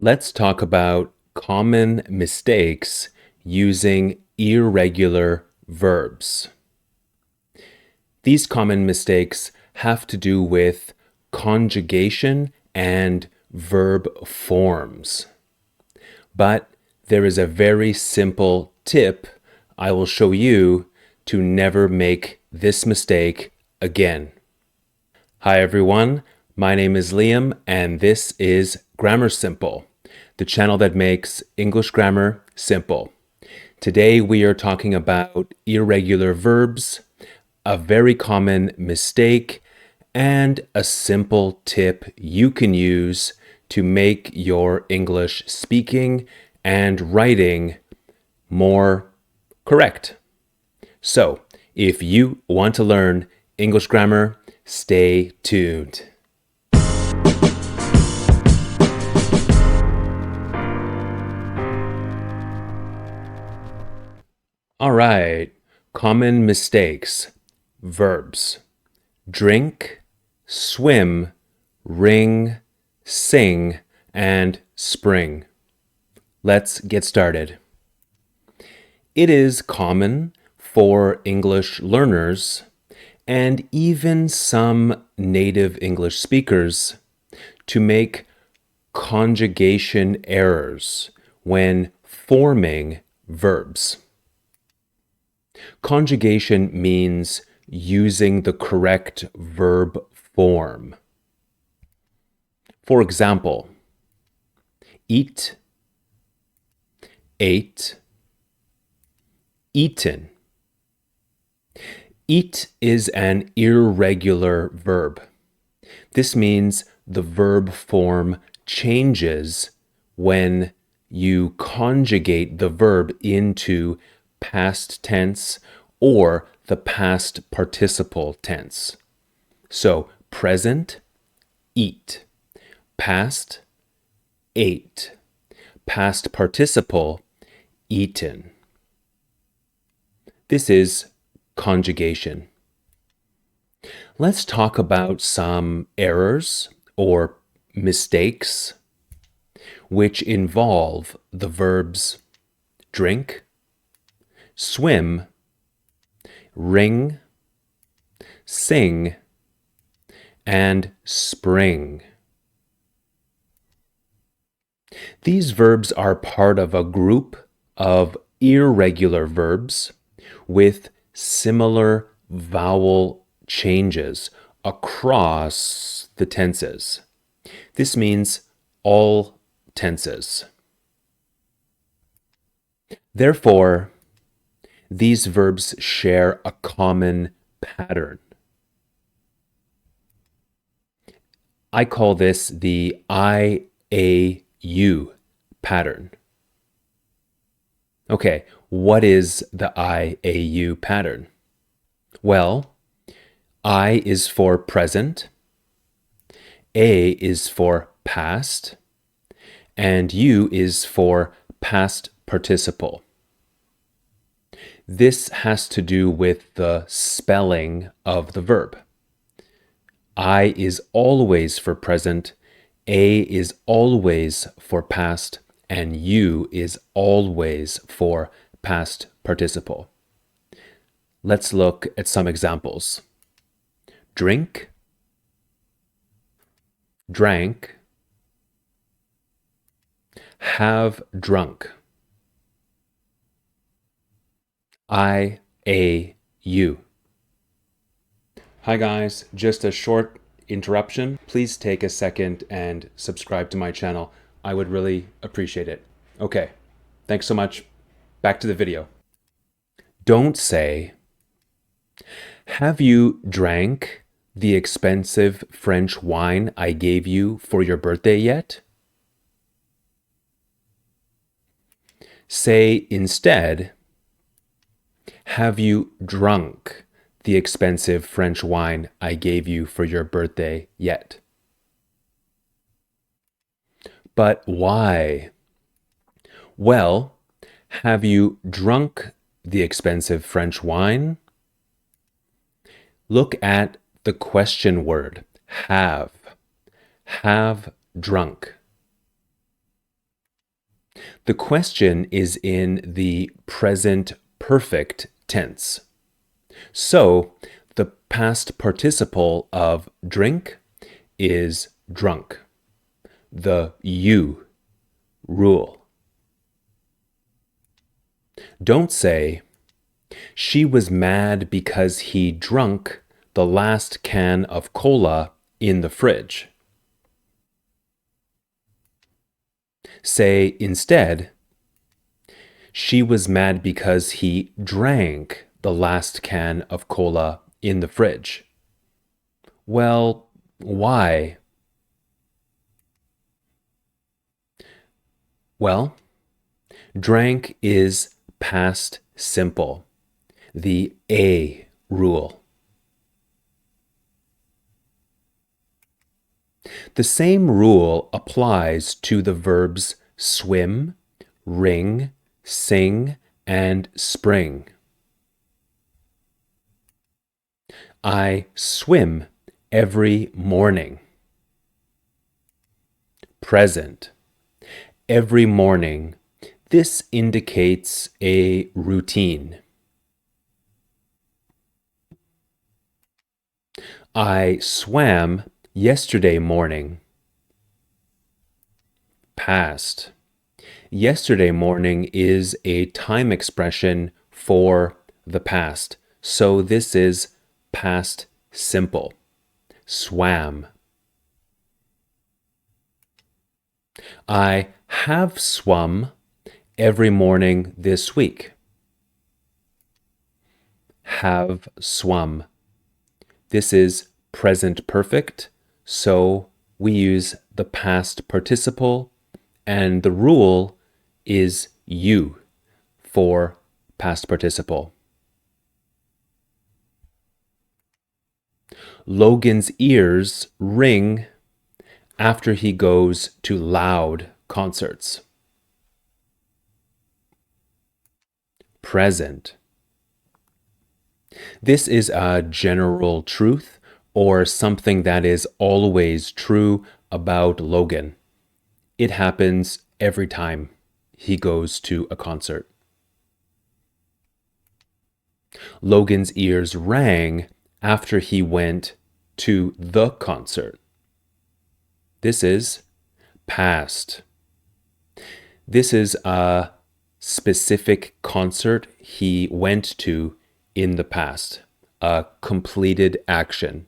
Let's talk about common mistakes using irregular verbs. These common mistakes have to do with conjugation and verb forms. But there is a very simple tip I will show you to never make this mistake again. Hi everyone, my name is Liam and this is Grammar Simple, the channel that makes English grammar simple. Today we are talking about irregular verbs, a very common mistake, and a simple tip you can use to make your English speaking and writing more correct. So, if you want to learn English grammar, stay tuned. All right, common mistakes. Verbs. Drink, swim, ring, sing, and spring. Let's get started. It is common for English learners and even some native English speakers to make conjugation errors when forming verbs. Conjugation means using the correct verb form. For example, eat, ate, eaten. Eat is an irregular verb. This means the verb form changes when you conjugate the verb into past tense or the past participle tense. So present, eat. Past, ate. Past participle, eaten. This is conjugation. Let's talk about some errors or mistakes which involve the verbs drink, swim, ring, sing, and spring. These verbs are part of a group of irregular verbs with similar vowel changes across the tenses. This means all tenses. Therefore, these verbs share a common pattern. I call this the IAU pattern. Okay, what is the IAU pattern? Well, I is for present, A is for past, and U is for past participle. This has to do with the spelling of the verb. I is always for present, A is always for past, and U is always for past participle. Let's look at some examples. Drink, drank, have drunk. IAU. Hi guys, just a short interruption. Please take a second and subscribe to my channel. I would really appreciate it. Okay, thanks so much. Back to the video. Don't say, have you drank the expensive French wine I gave you for your birthday yet? Say instead, have you drunk the expensive French wine I gave you for your birthday yet? But why? Well, have you drunk the expensive French wine? Look at the question word, have. Have drunk. The question is in the present perfect tense. So, the past participle of drink is drunk. The you rule. Don't say, she was mad because he drunk the last can of cola in the fridge. Say instead, she was mad because he drank the last can of cola in the fridge. Well, why? Well, drank is past simple, the a rule. The same rule applies to the verbs swim, ring, sing, and spring. I swim every morning. Present. Every morning. This indicates a routine. I swam yesterday morning. Past. Yesterday morning is a time expression for the past, so this is past simple. Swam. I have swum every morning this week. Have swum. This is present perfect, so we use the past participle, and the rule is you for past participle. Logan's ears ring after he goes to loud concerts. Present. This is a general truth or something that is always true about Logan. It happens every time he goes to a concert. Logan's ears rang after he went to the concert. This is past. This is a specific concert he went to in the past, a completed action.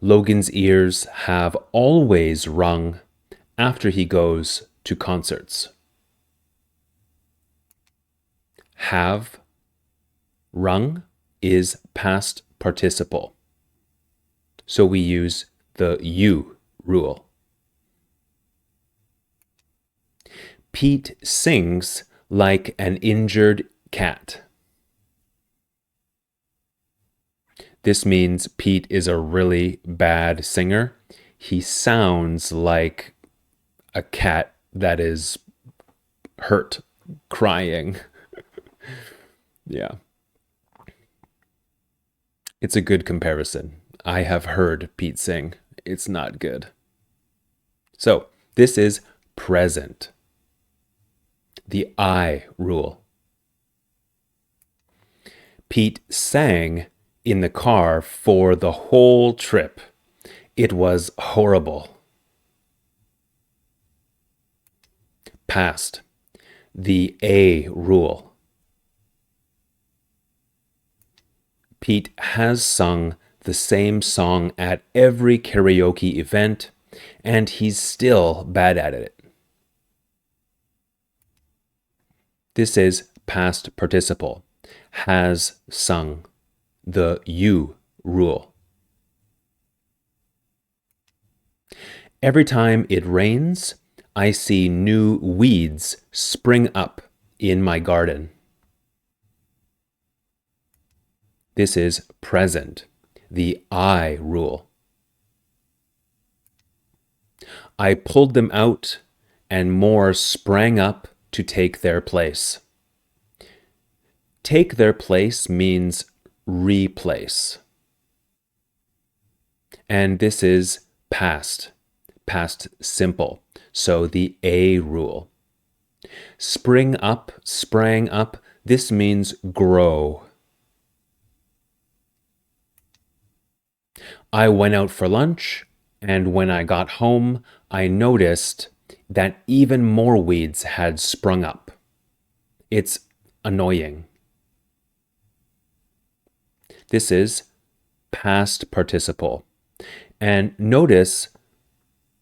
Logan's ears have always rung after he goes to concerts. Have rung is past participle, so we use the you rule. Pete sings like an injured cat. This means Pete is a really bad singer. He sounds like a cat that is hurt, crying. Yeah. It's a good comparison. I have heard Pete sing. It's not good. So, this is present. The I rule. Pete sang in the car for the whole trip. It was horrible. Past. The A rule. Pete has sung the same song at every karaoke event, and he's still bad at it. This is past participle. Has sung. The you rule. Every time it rains, I see new weeds spring up in my garden. This is present. The I rule. I pulled them out, and more sprang up to take their place. Take their place means replace. And this is past, past simple. so the A rule. Spring up, sprang up, this means grow. I went out for lunch, and when I got home, I noticed that even more weeds had sprung up. It's annoying. This is past participle. And notice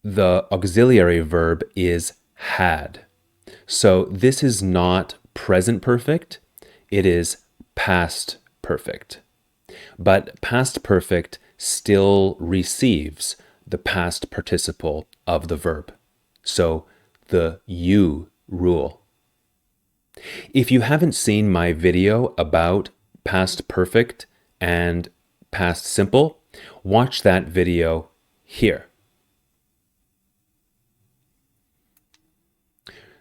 the auxiliary verb is had. So this is not present perfect, it is past perfect. But past perfect still receives the past participle of the verb. So the you rule. If you haven't seen my video about past perfect and past simple, watch that video here.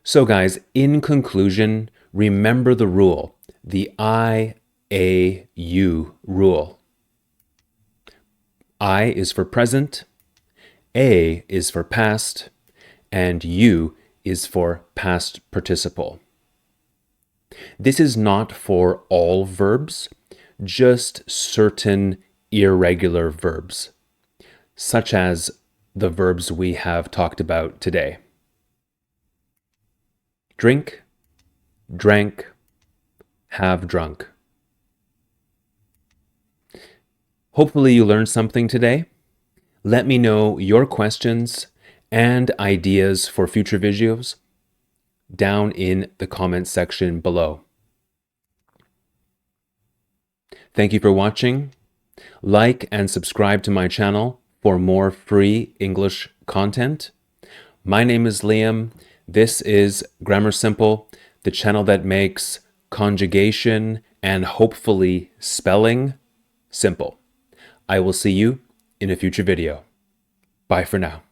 So guys, in conclusion, remember the rule, the I, A, U rule. I is for present, A is for past, and U is for past participle. This is not for all verbs, just certain irregular verbs, such as the verbs we have talked about today. Drink, drank, have drunk. Hopefully you learned something today. Let me know your questions and ideas for future videos down in the comments section below. Thank you for watching. Like and subscribe to my channel for more free English content. My name is Liam. This is Grammar Simple, the channel that makes conjugation and hopefully spelling simple. I will see you in a future video. Bye for now.